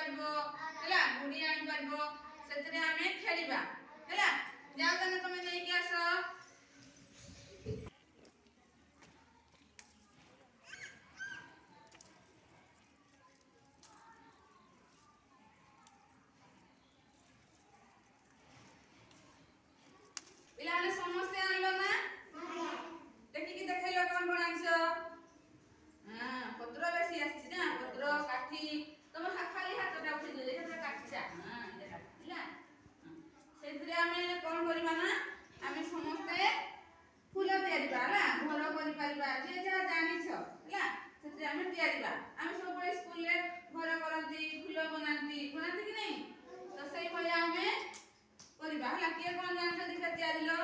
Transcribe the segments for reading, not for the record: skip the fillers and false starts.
पारबो हैला गुडी आनी पारबो सेतरे आमे खेलिबा हैला जाओ तने तमे नै कि आसो पिलाने समस्त आनलो ना देखि कि देखैलो कोन कोन आनछो हां पत्र बेसी आछि ना पत्र काठी तमे खाली हातटा उठि दे एटा काठीचा हां एटा काठीला सेतरे आमे कोन करिबा ना आमे समस्त फूल तयारीबा हला घर करि परिबा जे जा जानिछ हला सेतरे आमे तयारीबा आमे सब बळे स्कूल रे घर करंती फूल बनांती कि नै तो सही भय आमे करिबा हला के कोन जानिछ देखा तयारीलो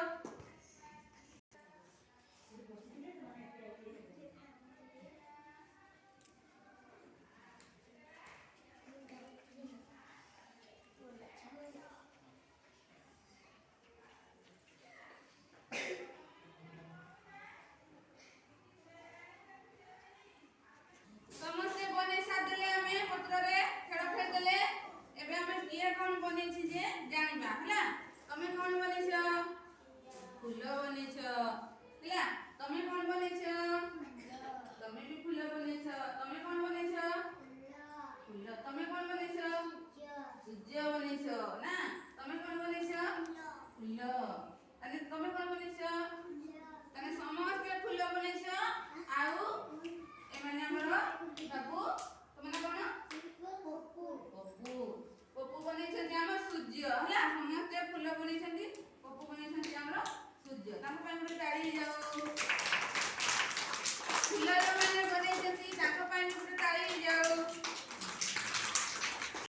समस्त बने सादेले आमे पत्र रे खेळ खेळ देले एबे आमे किए कोन बने छी जे जानिबा हला तमे कोन बने छ फूल बने छ हला तमे कोन बने छ तमे भी फूल बने छ तमे कोन बने छ फूल तमे कोन बने छ सूर्य बने छ ना तमे कोन बने छ फूल अने तमे कोन बने छ तने समस्त फूल बने छ आउ ए माने हमर बाबू तमने कोन पप्पू पप्पू पप्पू बने छ जे हमर सूर्य हला